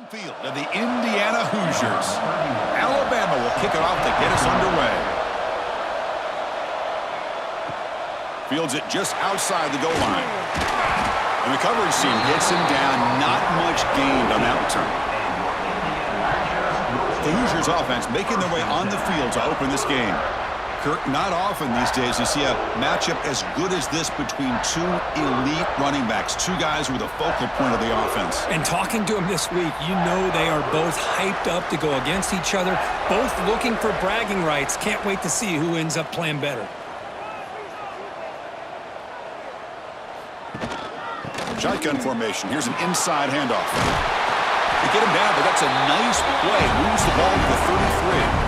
field of the Indiana Hoosiers. Alabama will kick it off to get us underway. Fields it just outside the goal line. And the coverage team gets him down. Not much gained on that return. The Hoosiers offense making their way on the field to open this game. Kirk, not often these days you see a matchup as good as this between two elite running backs, two guys who are the focal point of the offense. And talking to them this week, you know they are both hyped up to go against each other, both looking for bragging rights. Can't wait to see who ends up playing better. Shotgun formation. Here's an inside handoff. They get him down, but that's a nice play. Moves the ball to the 33.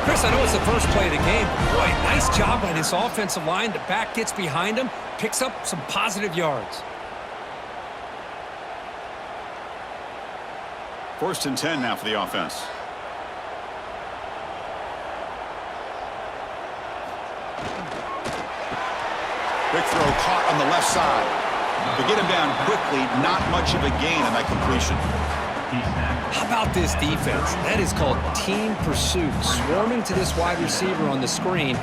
Chris, I know it's the first play of the game, but boy, nice job by this offensive line. The back gets behind him, picks up some positive yards. 1st and 10 now for the offense. Big throw caught on the left side. To get him down quickly, not much of a gain on that completion. How about this defense? That is called team pursuit. Swarming to this wide receiver on the screen,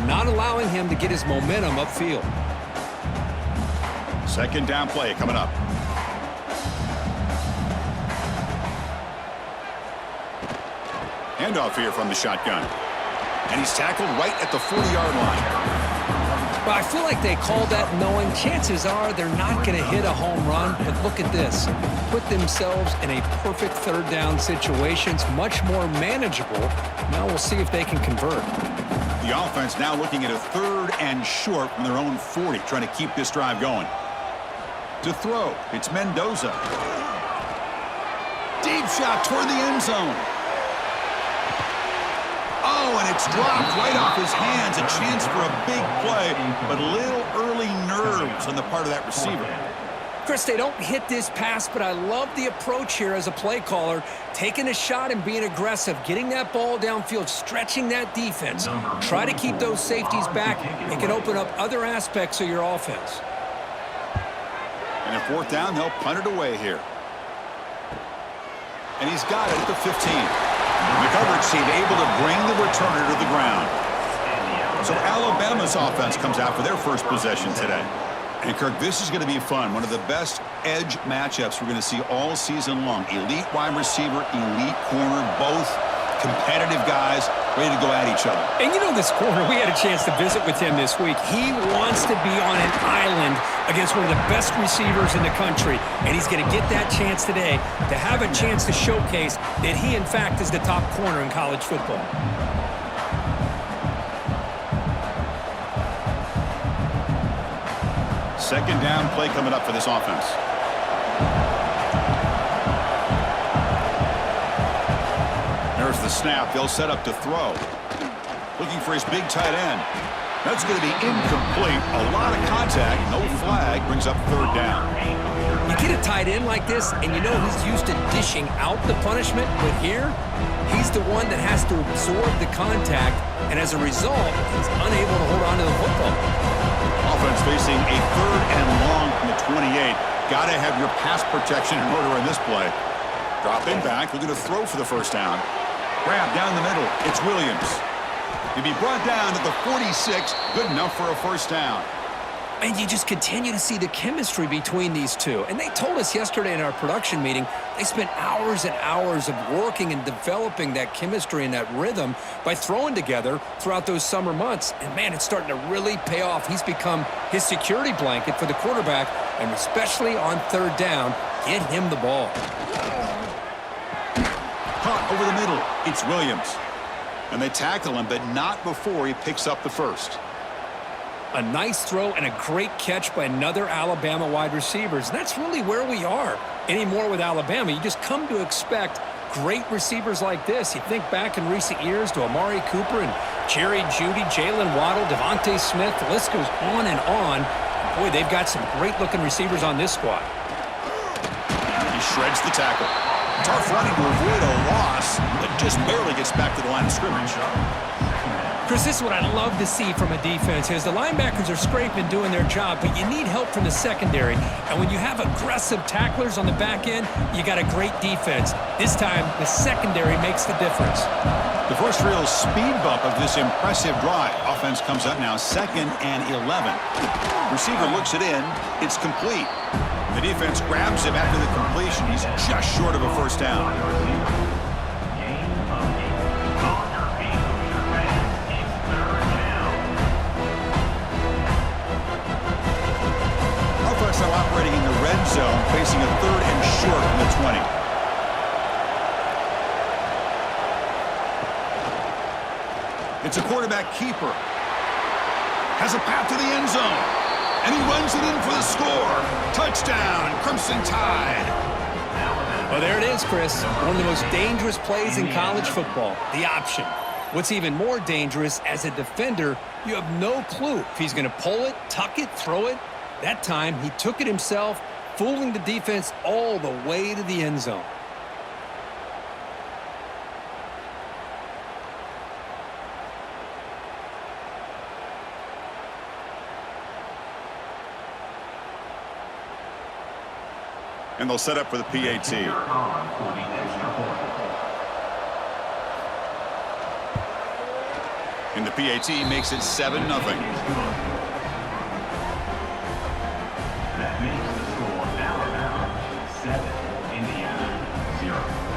not allowing him to get his momentum upfield. 2nd down play coming up. Handoff here from the shotgun. And he's tackled right at the 40-yard line. Well, I feel like they called that knowing chances are they're not going to hit a home run, but look at this. Put themselves in a perfect 3rd down situation. It's much more manageable. Now we'll see if they can convert. The offense now looking at a 3rd and short from their own 40, trying to keep this drive going. To throw, it's Mendoza. Deep shot toward the end zone. Oh, and it's dropped right off his hands. A chance for a big play, but a little early nerves on the part of that receiver. Chris, they don't hit this pass, but I love the approach here as a play caller. Taking a shot and being aggressive, getting that ball downfield, stretching that defense. Try to keep those safeties back. It can open up other aspects of your offense. And if 4th down, they'll punt it away here. And he's got it at the 15. The coverage team able to bring the returner to the ground. So Alabama's offense comes out for their first possession today. And Kirk, this is going to be fun. One of the best edge matchups we're going to see all season long. Elite wide receiver, elite corner, both competitive guys ready to go at each other. And you know this corner, we had a chance to visit with him this week. He wants to be on an island against one of the best receivers in the country. And he's going to get that chance today to have a chance to showcase that he, in fact, is the top corner in college football. Second down play coming up for this offense. There's the snap. They'll set up to throw. Looking for his big tight end. That's going to be incomplete. A lot of contact. No flag. Brings up 3rd down. You get a tight end like this, and you know he's used to dishing out the punishment. But here, he's the one that has to absorb the contact. And as a result, he's unable to hold on to the football. Offense facing a 3rd and long from the 28. Got to have your pass protection in order in this play. Dropping back, looking to throw for the 1st down. Grab down the middle. It's Williams. He'll be brought down at the 46. Good enough for a 1st down. And you just continue to see the chemistry between these two. And they told us yesterday in our production meeting, they spent hours and hours of working and developing that chemistry and that rhythm by throwing together throughout those summer months. And, man, it's starting to really pay off. He's become his security blanket for the quarterback, and especially on 3rd down, get him the ball. Caught over the middle. It's Williams. And they tackle him, but not before he picks up the 1st. A nice throw and a great catch by another Alabama wide receivers. And that's really where we are anymore with Alabama. You just come to expect great receivers like this. You think back in recent years to Amari Cooper and Jerry Jeudy, Jalen Waddle, Devontae Smith. The list goes on and on. Boy, they've got some great-looking receivers on this squad. He shreds the tackle. Tough running to avoid a loss, but just barely gets back to the line of scrimmage. Chris, this is what I love to see from a defense is the linebackers are scraping, doing their job, but you need help from the secondary. And when you have aggressive tacklers on the back end, you got a great defense. This time, the secondary makes the difference. The first real speed bump of this impressive drive. Offense comes up now 2nd and 11. Receiver looks it in. It's complete. The defense grabs him after the completion. He's just short of a first down. Offense now operating in the red zone, facing a 3rd and short from the 20. It's a quarterback keeper. Has a path to the end zone. And he runs it in for the score. Touchdown, Crimson Tide. Well, there it is, Chris. One of the most dangerous plays in college football, the option. What's even more dangerous, as a defender, you have no clue if he's going to pull it, tuck it, throw it. That time, he took it himself, fooling the defense all the way to the end zone. And they'll set up for the PAT. And the PAT makes it 7-0.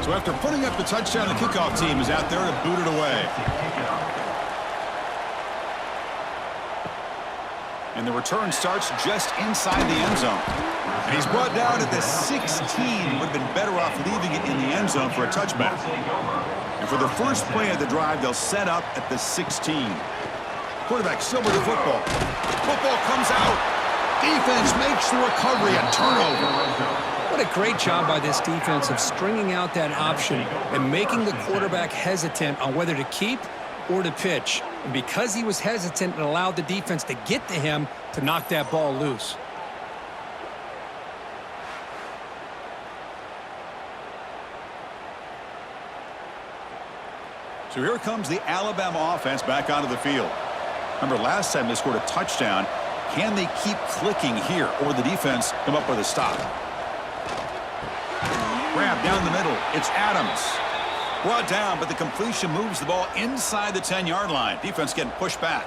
So after putting up the touchdown, the kickoff team is out there to boot it away. And the return starts just inside the end zone. And he's brought down at the 16. Would have been better off leaving it in the end zone for a touchback. And for the first play of the drive, they'll set up at the 16. Quarterback still with the football. Football comes out. Defense makes the recovery, a turnover. What a great job by this defense of stringing out that option and making the quarterback hesitant on whether to keep or to pitch. And because he was hesitant, it allowed the defense to get to him to knock that ball loose. So here comes the Alabama offense back onto the field. Remember, last time they scored a touchdown. Can they keep clicking here, or the defense come up with a stop? Grab down the middle. It's Adams. Brought down, but the completion moves the ball inside the 10-yard line. Defense getting pushed back.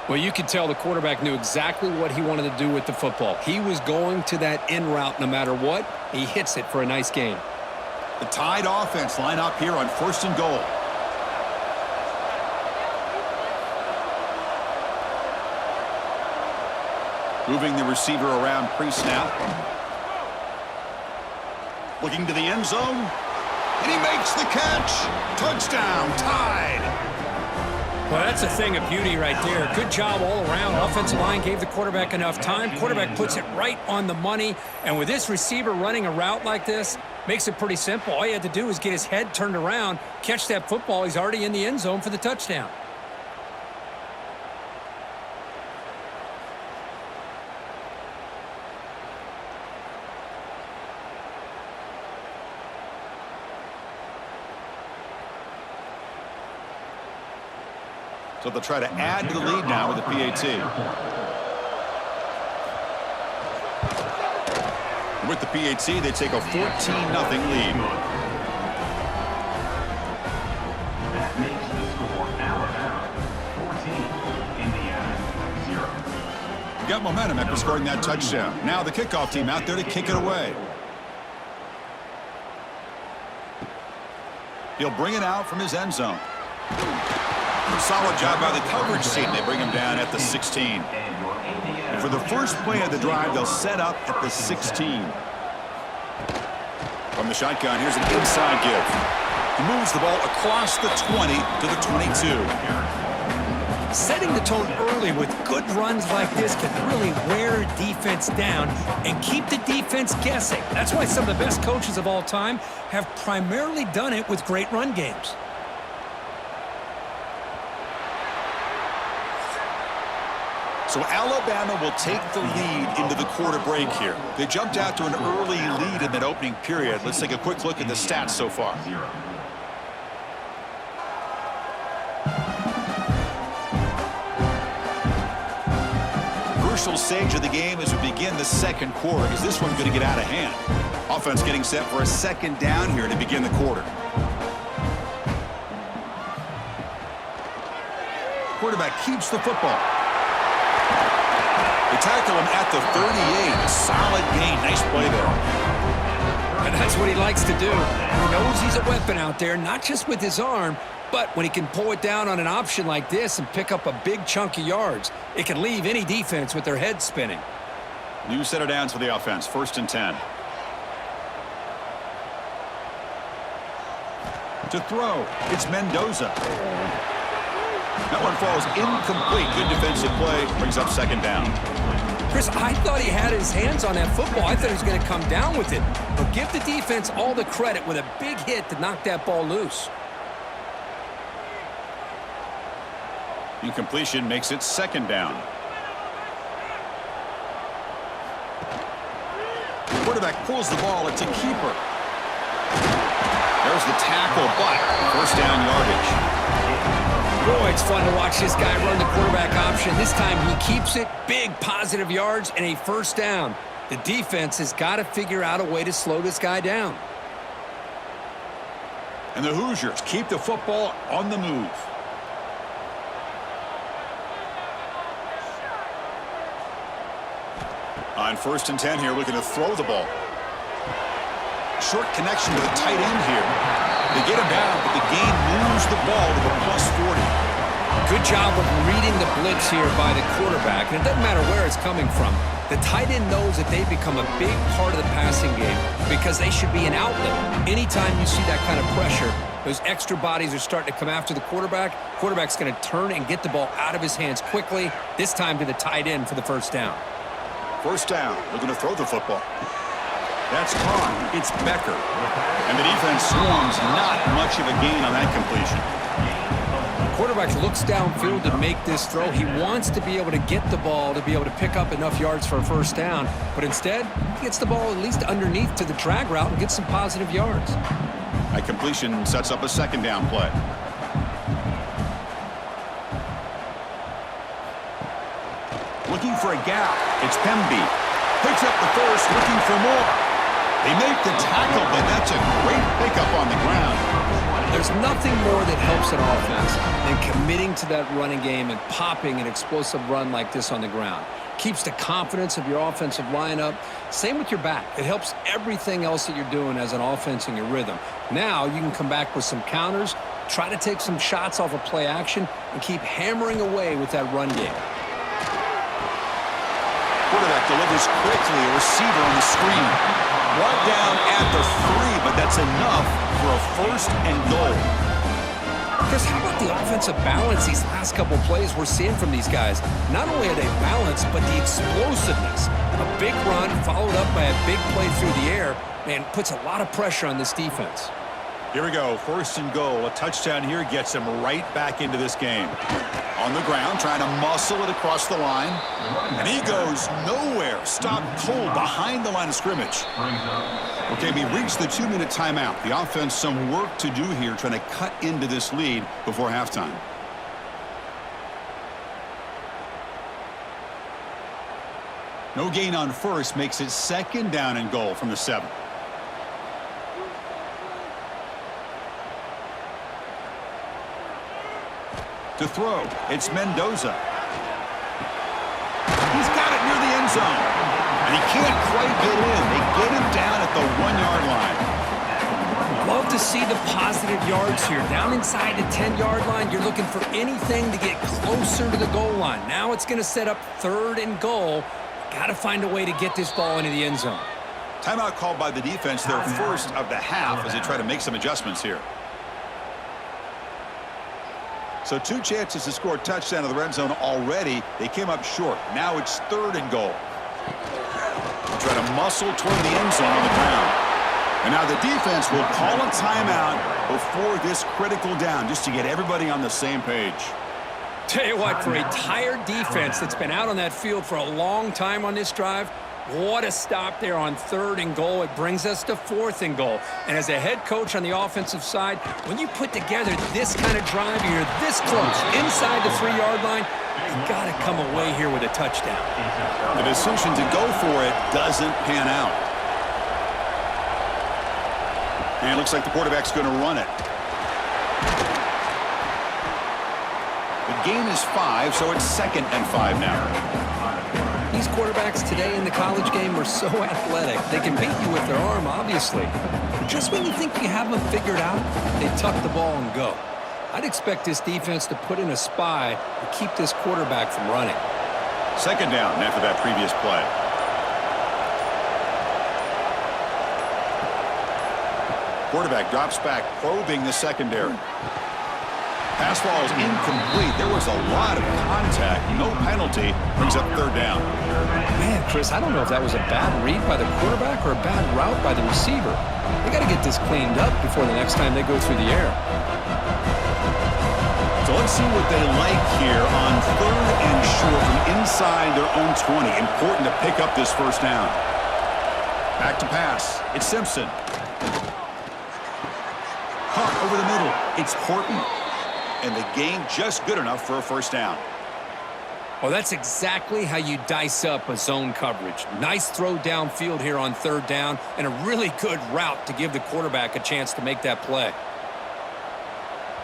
Well, you could tell the quarterback knew exactly what he wanted to do with the football. He was going to that in route no matter what. He hits it for a nice gain. The Tide offense line up here on 1st and goal. Moving the receiver around pre-snap. Looking to the end zone. And he makes the catch. Touchdown, Tide. Well, that's a thing of beauty right there. Good job all around. Offensive line gave the quarterback enough time. Quarterback puts it right on the money. And with this receiver running a route like this, makes it pretty simple. All he had to do was get his head turned around, catch that football. He's already in the end zone for the touchdown. So they'll try to add to the lead now with the PAT. With the PAT, they take a 14-0 lead. That makes the score Alabama 14, Indiana 0. Got momentum after scoring that touchdown. Now the kickoff team out there to kick it away. He'll bring it out from his end zone. Solid job by the coverage team. They bring him down at the 16. And for the first play of the drive, they'll set up at the 16. From the shotgun, here's an inside give. He moves the ball across the 20 to the 22. Setting the tone early with good runs like this can really wear a defense down and keep the defense guessing. That's why some of the best coaches of all time have primarily done it with great run games. So Alabama will take the lead into the quarter break here. They jumped out to an early lead in that opening period. Let's take a quick look at the stats so far. crucial stage of the game as we begin the second quarter. Is this one going to get out of hand? Offense getting set for a second down here to begin the quarter. Quarterback keeps the football. They tackle him at the 38. A solid gain. Nice play there. And that's what he likes to do. He knows he's a weapon out there, not just with his arm, but when he can pull it down on an option like this and pick up a big chunk of yards, it can leave any defense with their head spinning. New set of downs for the offense. 1st and 10. To throw, it's Mendoza. That one falls incomplete. Good defensive play. Brings up 2nd down. Chris, I thought he had his hands on that football. I thought he was going to come down with it. But give the defense all the credit with a big hit to knock that ball loose. Incompletion makes it 2nd down. The quarterback pulls the ball. It's a keeper. There's the tackle, but 1st down yardage. Boy, it's fun to watch this guy run the quarterback option. This time he keeps it, big positive yards, and a 1st down. The defense has got to figure out a way to slow this guy down. And the Hoosiers keep the football on the move. On 1st and 10 here, looking to throw the ball. Short connection to the tight end here. They get him down, but the game moves the ball to the +40. Good job of reading the blitz here by the quarterback, and it doesn't matter where it's coming from. The tight end knows that they've become a big part of the passing game because they should be an outlet. Anytime you see that kind of pressure, those extra bodies are starting to come after the quarterback. Quarterback's going to turn and get the ball out of his hands quickly, this time to the tight end for the 1st down. 1st down, looking to throw the football. That's caught. It's Becker. And the defense swarms. Not much of a gain on that completion. Quarterback looks downfield to make this throw. He wants to be able to get the ball to be able to pick up enough yards for a 1st down. But instead, he gets the ball at least underneath to the drag route and gets some positive yards. That completion sets up a 2nd down play. Looking for a gap. It's Pemby. Picks up the 1st, looking for more. They make the tackle, but that's a great pickup on the ground. There's nothing more that helps an offense than committing to that running game and popping an explosive run like this on the ground. Keeps the confidence of your offensive lineup. Same with your back. It helps everything else that you're doing as an offense in your rhythm. Now you can come back with some counters, try to take some shots off of play action, and keep hammering away with that run game. Quarterback delivers quickly, a receiver on the screen. Brought down at the 3, but that's enough for a 1st and goal. Chris, how about the offensive balance these last couple plays we're seeing from these guys? Not only are they balanced, but the explosiveness. A big run followed up by a big play through the air, man, puts a lot of pressure on this defense. Here we go, 1st and goal. A touchdown here gets him right back into this game. On the ground, trying to muscle it across the line. And he goes nowhere. Stopped cold behind the line of scrimmage. Okay, we reached the 2-minute timeout. The offense some work to do here, trying to cut into this lead before halftime. No gain on 1st makes it 2nd down and goal from the 7. To throw, it's Mendoza. He's got it near the end zone. And he can't quite get in. They get him down at the 1-yard line. Love to see the positive yards here. Down inside the 10-yard line, you're looking for anything to get closer to the goal line. Now it's going to set up 3rd and goal. Got to find a way to get this ball into the end zone. Timeout called by the defense, their 1st of the half, as they try to make some adjustments here. So 2 chances to score a touchdown in the red zone already. They came up short. Now it's 3rd and goal. They try to muscle toward the end zone on the ground. And now the defense will call a timeout before this critical down, just to get everybody on the same page. Tell you what, for a tired defense that's been out on that field for a long time on this drive, what a stop there on 3rd and goal. It brings us to 4th and goal. And as a head coach on the offensive side, when you put together this kind of drive, you're this close inside the 3-yard line, He's got to come away here with a touchdown. The decision to go for it doesn't pan out. And it looks like the quarterback's going to run it. The gain is 5, so it's 2nd and 5 now. These quarterbacks today in the college game are so athletic. They can beat you with their arm, obviously. But just when you think you have them figured out, they tuck the ball and go. I'd expect this defense to put in a spy to keep this quarterback from running. 2nd down after that previous play. Quarterback drops back, probing the secondary. Pass ball is incomplete. There was a lot of contact. No penalty. Brings up 3rd down. Man, Chris, I don't know if that was a bad read by the quarterback or a bad route by the receiver. They got to get this cleaned up before the next time they go through the air. So let's see what they like here on 3rd and short from inside their own 20. Important to pick up this 1st down. Back to pass. It's Simpson. Caught over the middle. It's Horton. And the gain just good enough for a 1st down. Well, that's exactly how you dice up a zone coverage. Nice throw downfield here on 3rd down, and a really good route to give the quarterback a chance to make that play.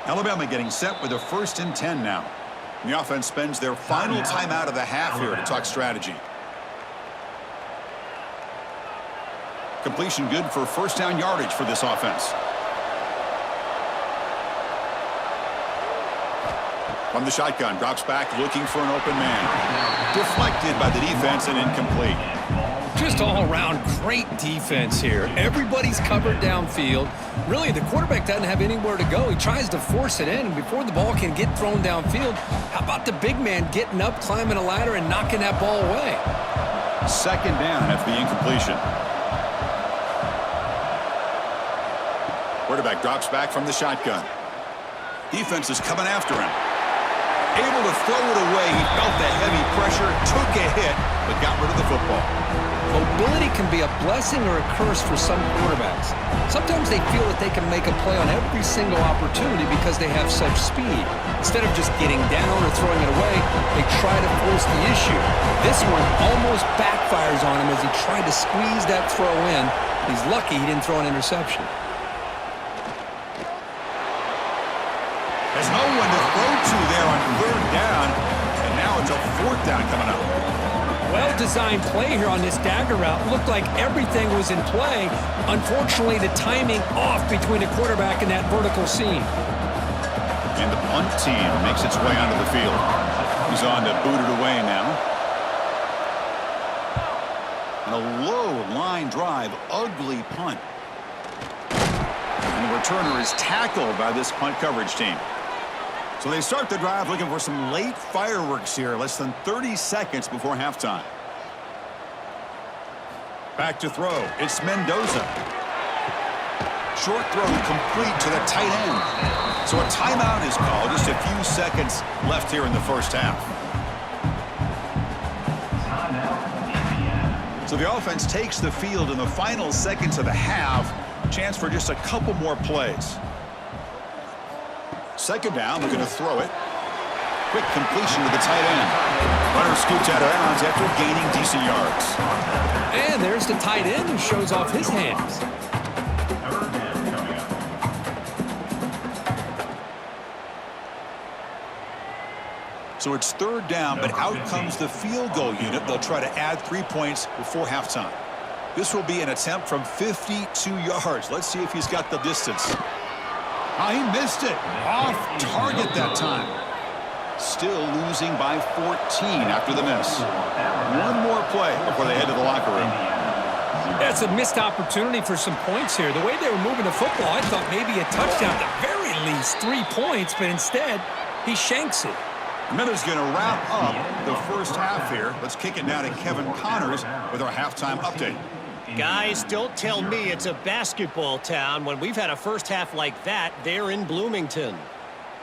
Alabama getting set with a 1st and 10 now. And the offense spends their final timeout of the half here to talk strategy. Completion good for 1st down yardage for this offense. From the shotgun, drops back, looking for an open man. Deflected by the defense and incomplete. Just all around great defense here. Everybody's covered downfield. Really, the quarterback doesn't have anywhere to go. He tries to force it in, and before the ball can get thrown downfield, how about the big man getting up, climbing a ladder, and knocking that ball away? 2nd down after the incompletion. Quarterback drops back from the shotgun. Defense is coming after him. Able to throw it away. He felt the heavy pressure, took a hit, but got rid of the football. Mobility can be a blessing or a curse for some quarterbacks. Sometimes they feel that they can make a play on every single opportunity because they have such speed. Instead of just getting down or throwing it away, they try to force the issue. This one almost backfires on him as he tried to squeeze that throw in. He's lucky he didn't throw an interception. There's no one to throw to there on 3rd down, and now it's a 4th down coming up. Well-designed play here on this dagger route. Looked like everything was in play. Unfortunately, the timing off between the quarterback and that vertical seam. And the punt team makes its way onto the field. He's on to boot it away now. And a low line drive, ugly punt. And the returner is tackled by this punt coverage team. So they start the drive looking for some late fireworks here, less than 30 seconds before halftime. Back to throw. It's Mendoza. Short throw complete to the tight end. So a timeout is called. Just a few seconds left here in the 1st half. So the offense takes the field in the final seconds of the half. Chance for just a couple more plays. 2nd down, looking to throw it. Quick completion to the tight end. Runner scoots out of bounds after gaining decent yards. And there's the tight end who shows off his hands. So it's 3rd down, but out comes the field goal unit. They'll try to add 3 points before halftime. This will be an attempt from 52 yards. Let's see if he's got the distance. Oh, he missed it. Off target that time. Still losing by 14 after the miss. One more play before they head to the locker room. That's a missed opportunity for some points here. The way they were moving the football, I thought maybe a touchdown, at the very least 3 points, but instead he shanks it. Miller's going to wrap up the 1st half here. Let's kick it now to Kevin Connors with our halftime update. Guys, don't tell me it's a basketball town when we've had a 1st half like that there in Bloomington.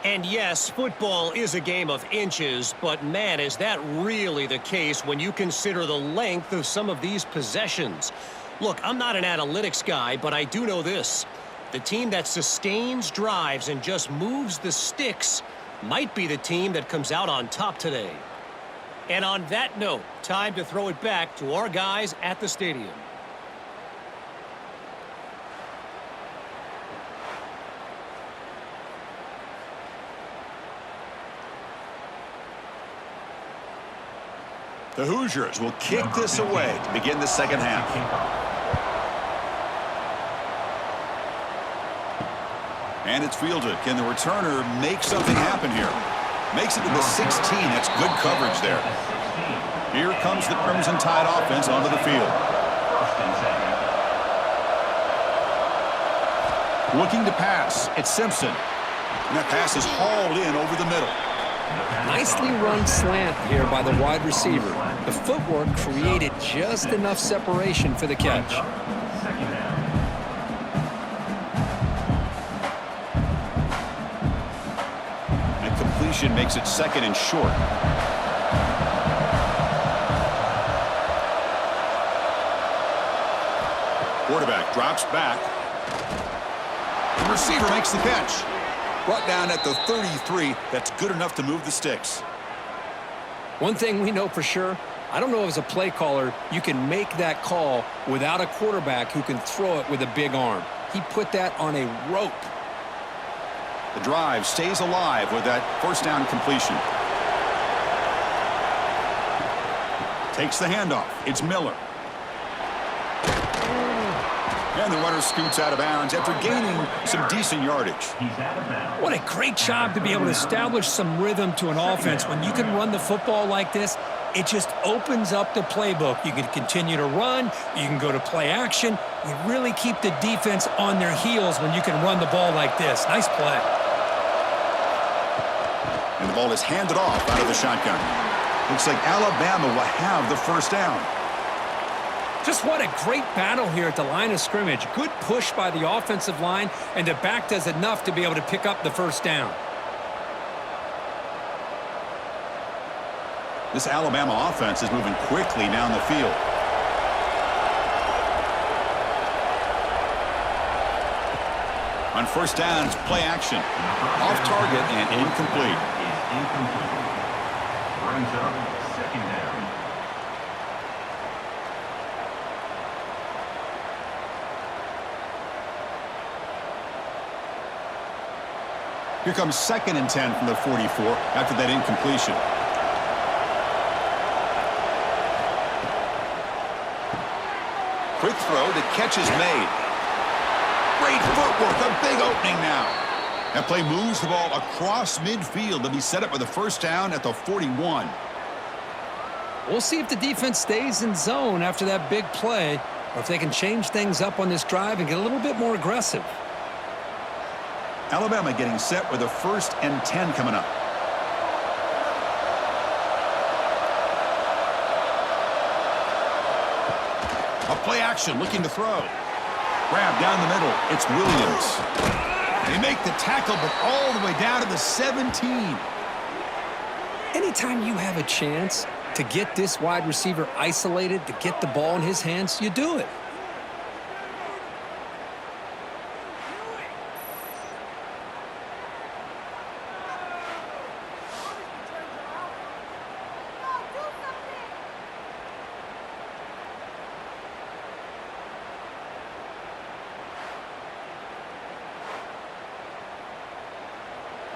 And yes, football is a game of inches, but man, is that really the case when you consider the length of some of these possessions. Look, I'm not an analytics guy, but I do know this. The team that sustains drives and just moves the sticks might be the team that comes out on top today. And on that note, time to throw it back to our guys at the stadium. The Hoosiers will kick this away to begin the second half. And it's fielded. Can the returner make something happen here? Makes it to the 16. That's good coverage there. Here comes the Crimson Tide offense onto the field. Looking to pass. It's Simpson. And that pass is hauled in over the middle. Nicely run slant here by the wide receiver. The footwork created just enough separation for the catch. And completion makes it second and short. Quarterback drops back. The receiver makes the catch. Brought down at the 33. That's good enough to move the sticks. One thing we know for sure, I don't know as a play caller, you can make that call without a quarterback who can throw it with a big arm. He put that on a rope. The drive stays alive with that first down completion. Takes the handoff. It's Miller. And the runner scoots out of bounds after gaining some decent yardage. What a great job to be able to establish some rhythm to an offense. When you can run the football like this, it just opens up the playbook. You can continue to run. You can go to play action. You really keep the defense on their heels when you can run the ball like this. Nice play. And the ball is handed off out of the shotgun. Looks like Alabama will have the first down. Just what a great battle here at the line of scrimmage. Good push by the offensive line, and the back does enough to be able to pick up the first down. This Alabama offense is moving quickly down the field. On first down, it's play action. Off target and incomplete. Brings up second down. Here comes second and 10 from the 44 after that incompletion. Quick throw, the catch is made. Great footwork, a big opening now. That play moves the ball across midfield to be set up with a first down at the 41. We'll see if the defense stays in zone after that big play, or if they can change things up on this drive and get a little bit more aggressive. Alabama getting set with a first and 10 coming up. A play action looking to throw. Grab down the middle. It's Williams. They make the tackle, but all the way down to the 17. Anytime you have a chance to get this wide receiver isolated, to get the ball in his hands, you do it.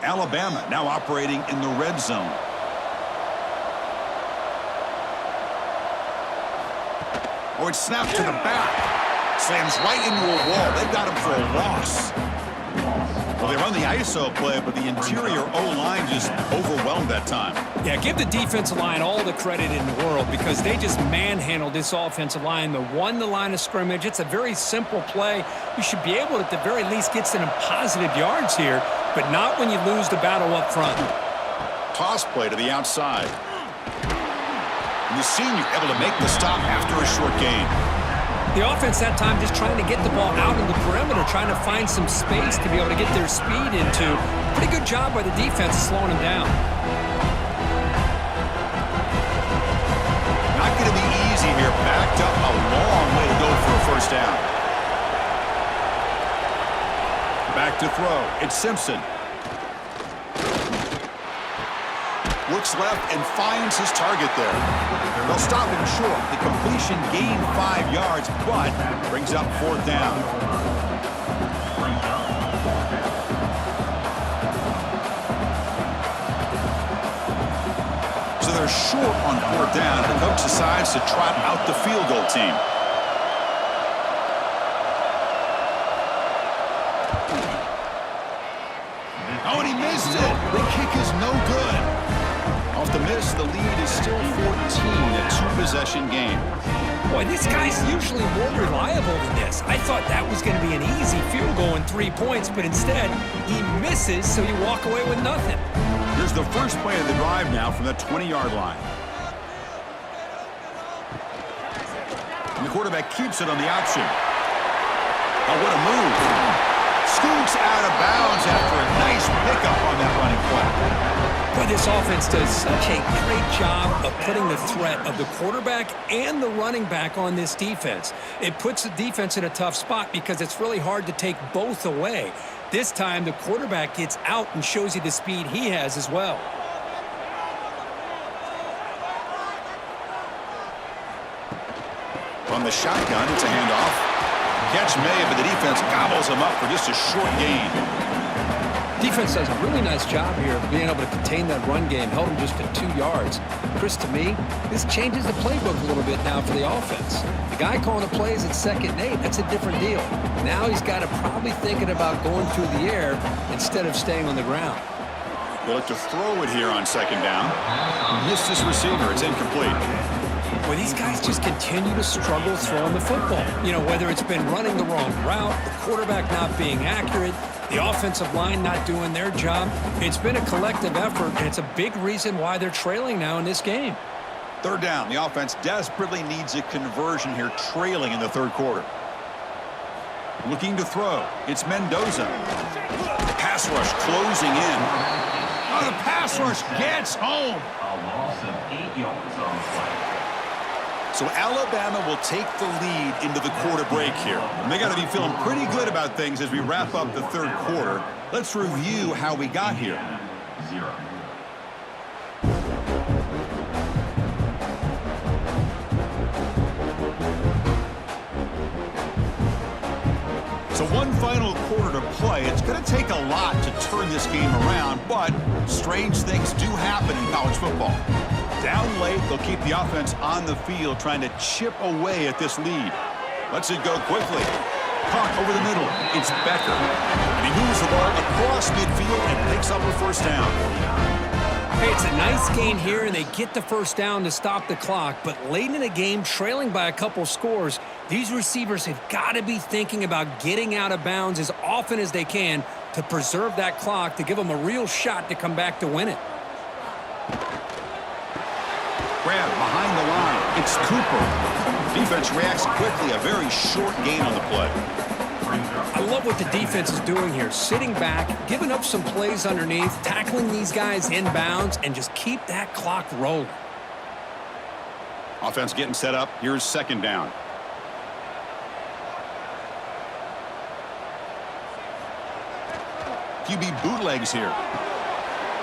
Alabama now operating in the red zone. Oh, it's snapped to the back. Slams right into a wall. They've got him for a loss. Well, they run the ISO play, but the interior O-line just overwhelmed that time. Yeah, give the defensive line all the credit in the world because they just manhandled this offensive line. They won the line of scrimmage. It's a very simple play. You should be able to, at the very least, get some positive yards here, but not when you lose the battle up front. Toss play to the outside. And the senior able to make the stop after a short gain. The offense that time just trying to get the ball out in the perimeter, trying to find some space to be able to get their speed into. Pretty good job by the defense slowing them down. Not going to be easy here. Backed up a long way to go for a first down. Back to throw. It's Simpson. Looks left and finds his target there. They'll stop him short. The completion gained 5 yards, but brings up 4th down. So they're short on 4th down. The coach decides to trot out the field goal team. Oh, and he missed it. The kick is no good. Off the miss, the lead is still 14, a 2-possession game. Boy, this guy's usually more reliable than this. I thought that was going to be an easy field goal and 3 points, but instead, he misses, so you walk away with nothing. Here's the first play of the drive now from the 20-yard line. And the quarterback keeps it on the option. Oh, what a move. Scoots out of bounds after a nice pickup on that running play. But this offense does such a great job of putting the threat of the quarterback and the running back on this defense. It puts the defense in a tough spot because it's really hard to take both away. This time, the quarterback gets out and shows you the speed he has as well. From the shotgun, it's a handoff. Catch made, but the defense gobbles him up for just a short gain. Defense does a really nice job here of being able to contain that run game, held him just to 2 yards. Chris, to me, this changes the playbook a little bit now for the offense. The guy calling the plays at 2nd and 8, that's a different deal. Now he's got to probably thinking about going through the air instead of staying on the ground. They'll look to throw it here on 2nd down. Missed his receiver. It's incomplete. Well, these guys just continue to struggle throwing the football. You know, whether it's been running the wrong route, the quarterback not being accurate, the offensive line not doing their job. It's been a collective effort, and it's a big reason why they're trailing now in this game. 3rd down. The offense desperately needs a conversion here, trailing in the 3rd quarter. Looking to throw. It's Mendoza. Pass rush closing in. Oh, the pass rush gets home. A loss of 8 yards on the play. So Alabama will take the lead into the quarter break here. And they got to be feeling pretty good about things as we wrap up the 3rd quarter. Let's review how we got here. 0. So one final quarter to play. It's going to take a lot to turn this game around, but strange things do happen in college football. Down late, they'll keep the offense on the field trying to chip away at this lead. Lets it go quickly. Punt over the middle. It's Becker. And he moves the ball across midfield and picks up a 1st down. Hey, it's a nice gain here, and they get the 1st down to stop the clock. But late in the game, trailing by a couple scores, these receivers have got to be thinking about getting out of bounds as often as they can to preserve that clock to give them a real shot to come back to win it. Grab behind the line. It's Cooper. Defense reacts quickly. A very short gain on the play. I love what the defense is doing here. Sitting back, giving up some plays underneath, tackling these guys inbounds, and just keep that clock rolling. Offense getting set up. Here's 2nd down. QB bootlegs here.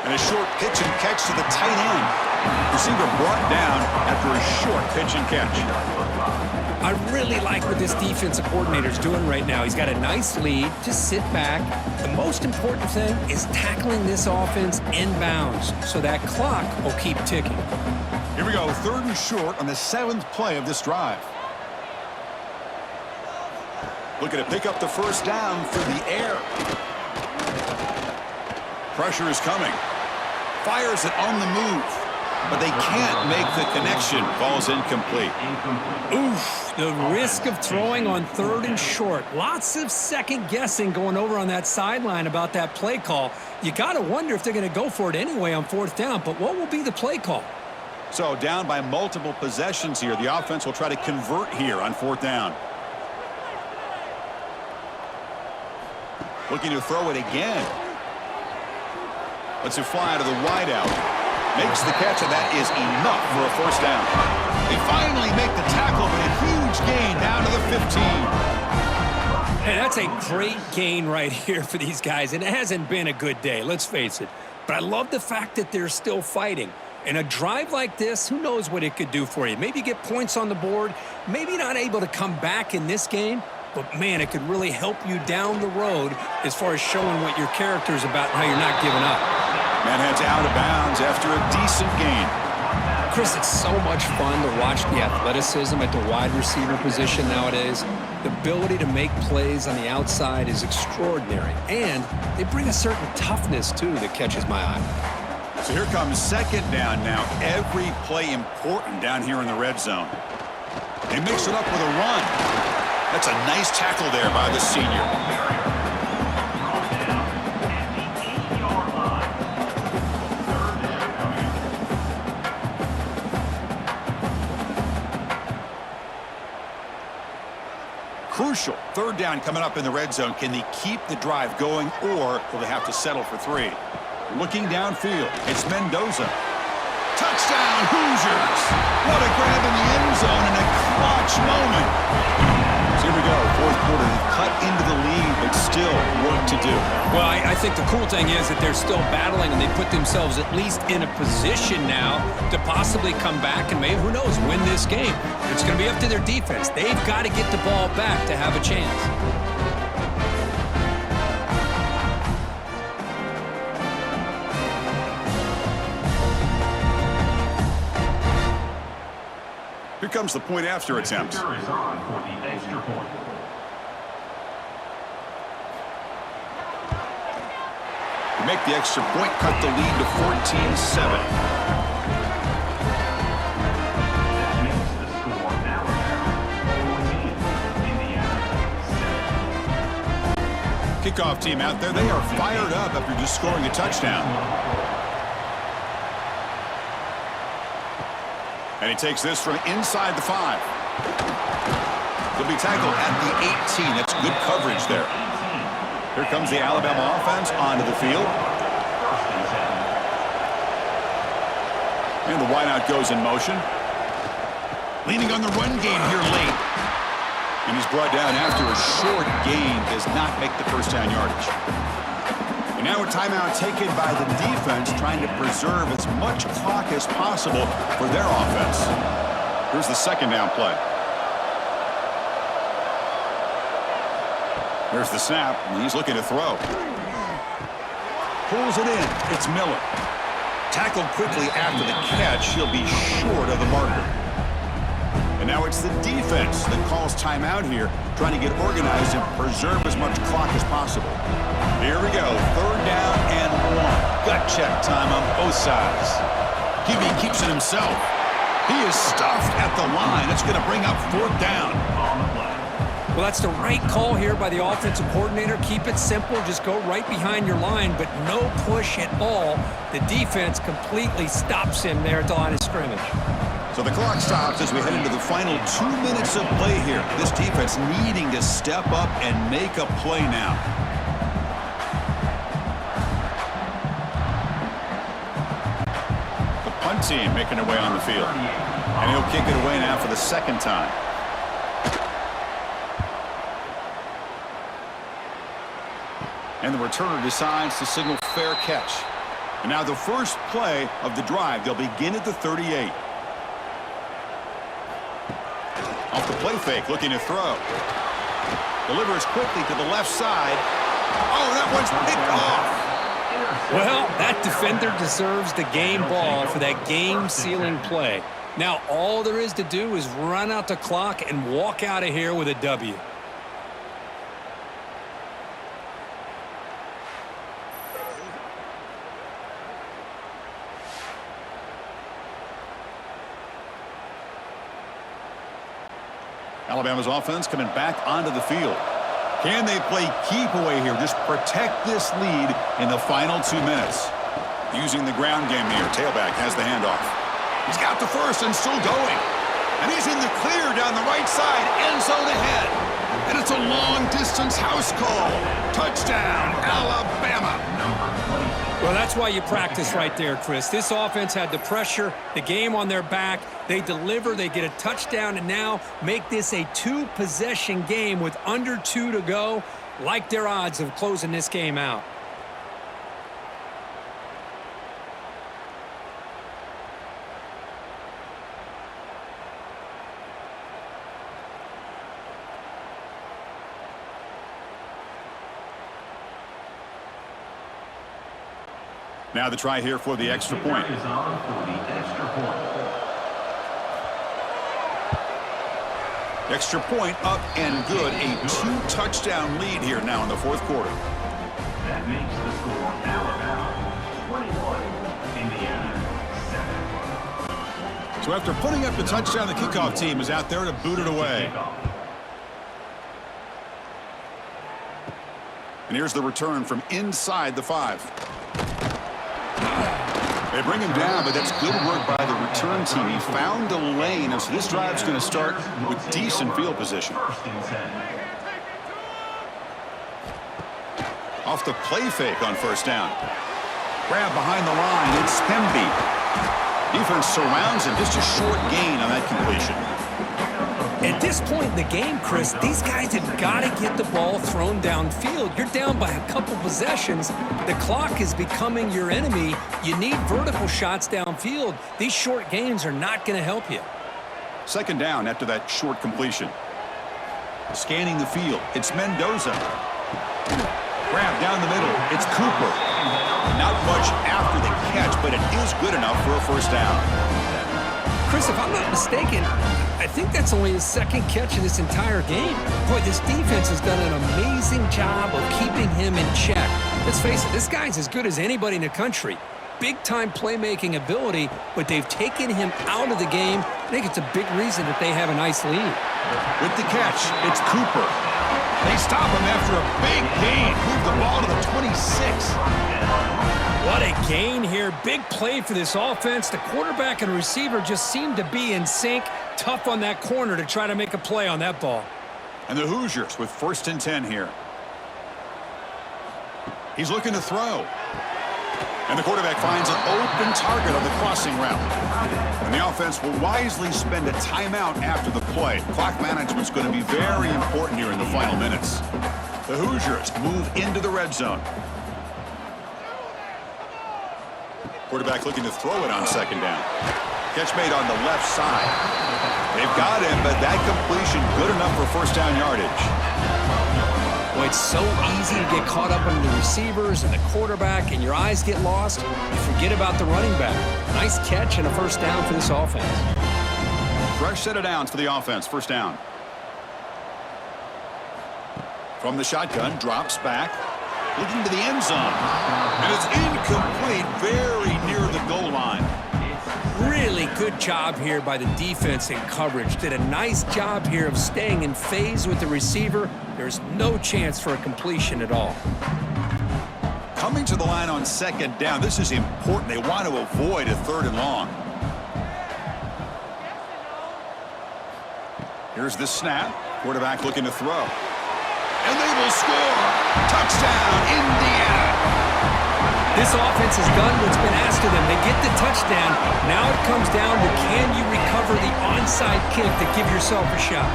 And a short pitch and catch to the tight end. Receiver brought down after a short pitch and catch. I really like what this defensive coordinator is doing right now. He's got a nice lead. Just sit back. The most important thing is tackling this offense inbounds so that clock will keep ticking. Here we go, 3rd and short on the 7th play of this drive. Looking to pick up the 1st down through the air. Pressure is coming. Fires it on the move. But they can't make the connection. Ball's incomplete. Oof, the risk of throwing on 3rd and short. Lots of second guessing going over on that sideline about that play call. You got to wonder if they're going to go for it anyway on 4th down. But what will be the play call? So down by multiple possessions here. The offense will try to convert here on 4th down. Looking to throw it again. Lets it fly to the wideout. Makes the catch, and that is enough for a 1st down. They finally make the tackle, but a huge gain down to the 15. Hey, that's a great gain right here for these guys, and it hasn't been a good day, let's face it. but I love the fact that they're still fighting. And a drive like this, who knows what it could do for you. Maybe get points on the board, maybe not able to come back in this game, but, man, it could really help you down the road as far as showing what your character is about and how you're not giving up. Man heads out of bounds after a decent gain. Chris, it's so much fun to watch the athleticism at the wide receiver position nowadays. The ability to make plays on the outside is extraordinary, and they bring a certain toughness, too, that catches my eye. So here comes second down now. Every play important down here in the red zone. They mix it up with a run. That's a nice tackle there by the senior. Crucial. Third down coming up in the red zone. Can they keep the drive going, or will they have to settle for 3? Looking downfield, it's Mendoza. Touchdown, Hoosiers! What a grab in the end zone in a clutch moment. So here we go, fourth quarter. They've cut into the lead, but still work to do. Well, I think the cool thing is that they're still battling, and they put themselves at least in a position now to possibly come back and maybe, who knows, win this game. It's going to be up to their defense. They've got to get the ball back to have a chance. Here comes the point after attempt. Is on for the extra point. To make the extra point, cut the lead to 14-7. That makes the score now 14, Indiana 7. Kickoff team out there, they are fired up after just scoring a touchdown. And he takes this from inside the 5. He'll be tackled at the 18. That's good coverage there. Here comes the Alabama offense onto the field. And the wideout goes in motion. Leaning on the run game here late. And he's brought down after a short gain. Does not make the first down yardage. And now a timeout taken by the defense, trying to preserve as much clock as possible for their offense. Here's the second down play. There's the snap, and he's looking to throw. Pulls it in. It's Miller. Tackled quickly after the catch. He'll be short of the marker. And now it's the defense that calls timeout here, trying to get organized and preserve as much clock as possible. Here we go, third down and 1. Gut check time on both sides. QB keeps it himself. He is stuffed at the line. It's going to bring up fourth down. Well, that's the right call here by the offensive coordinator. Keep it simple. Just go right behind your line, but no push at all. The defense completely stops him there at the line of scrimmage. So the clock stops as we head into the final 2 minutes of play here. This defense needing to step up and make a play now. The punt team making their way on the field. And he'll kick it away now for the second time. And the returner decides to signal fair catch. And now the first play of the drive. They'll begin at the 38. Off the play fake, looking to throw. Delivers quickly to the left side. Oh, that one's picked off. Well, that defender deserves the game ball for that game-sealing play. Now, all there is to do is run out the clock and walk out of here with a W. Alabama's offense coming back onto the field. Can they play keep away here? Just protect this lead in the final 2 minutes. Using the ground game here. Tailback has the handoff. He's got the first and still going. And he's in the clear down the right side. End zone ahead. And it's a long-distance house call. Touchdown, Alabama. Well, that's why you practice right there, Chris. This offense had the pressure, the game on their back. They deliver, they get a touchdown, and now make this a 2-possession game with under 2 to go. Like their odds of closing this game out. Now the try here for the extra point. Is on for the extra point. Extra point up and good. A 2-touchdown lead here now in the fourth quarter. That makes the score Alabama 21, Indiana 7. So after putting up the touchdown, the kickoff team is out there to boot it away. And here's the return from inside the 5. They bring him down, but that's good work by the return team. He found a lane, and so this drive's going to start with decent field position. First and 10. Off the play fake on first down. Grab behind the line. It's Hemby. Defense surrounds him. Just a short gain on that completion. At this point in the game, Chris, these guys have got to get the ball thrown downfield. You're down by a couple possessions. The clock is becoming your enemy. You need vertical shots downfield. These short gains are not going to help you. Second down after that short completion. Scanning the field. It's Mendoza. Grab down the middle. It's Cooper. Not much after the catch, but it is good enough for a first down. Chris, if I'm not mistaken, I think that's only his second catch of this entire game. Boy, this defense has done an amazing job of keeping him in check. Let's face it, this guy's as good as anybody in the country. Big-time playmaking ability, but they've taken him out of the game. I think it's a big reason that they have a nice lead. With the catch, it's Cooper. They stop him after a big gain. Move the ball to the 26. What a gain here. Big play for this offense. The quarterback and receiver just seem to be in sync. Tough on that corner to try to make a play on that ball. And the Hoosiers with first and 10 here. He's looking to throw. And the quarterback finds an open target on the crossing route. And the offense will wisely spend a timeout after the play. Clock management's going to be very important here in the final minutes. The Hoosiers move into the red zone. Quarterback looking to throw it on second down. Catch made on the left side. They've got him, but that completion good enough for first down yardage. Boy, it's so easy to get caught up on the receivers and the quarterback, and your eyes get lost. You forget about the running back. Nice catch and a first down for this offense. Fresh set of downs for the offense. First down. From the shotgun, drops back. Looking to the end zone. And it's incomplete, very near the goal line. Really good job here by the defense in coverage. Did a nice job here of staying in phase with the receiver. There's no chance for a completion at all. Coming to the line on second down. This is important. They want to avoid a third and long. Here's the snap. Quarterback looking to throw. And they will score. Touchdown, Indiana. This offense has done what's been asked of them. They get the touchdown. Now it comes down to can you recover the onside kick to give yourself a shot.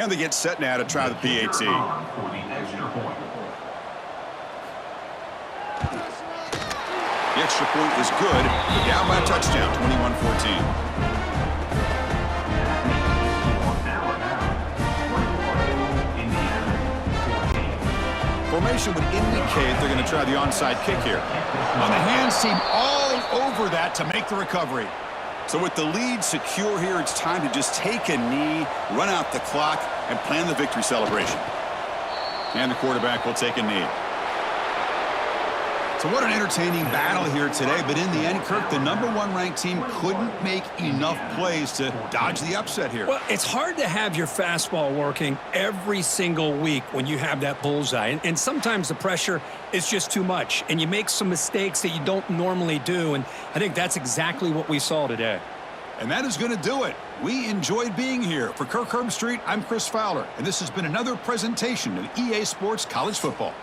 And they get set now to try the PAT. For the extra point. The extra point is good. They're down by a touchdown, 21-14. Formation would indicate they're going to try the onside kick here. On the hands team all over that to make the recovery. So with the lead secure here, it's time to just take a knee, run out the clock, and plan the victory celebration. And the quarterback will take a knee. So what an entertaining battle here today. But in the end, Kirk, the #1 ranked team couldn't make enough plays to dodge the upset here. Well, it's hard to have your fastball working every single week when you have that bullseye. And sometimes the pressure is just too much. And you make some mistakes that you don't normally do. And I think that's exactly what we saw today. And that is going to do it. We enjoyed being here. For Kirk Herbstreit, I'm Chris Fowler. And this has been another presentation of EA Sports College Football.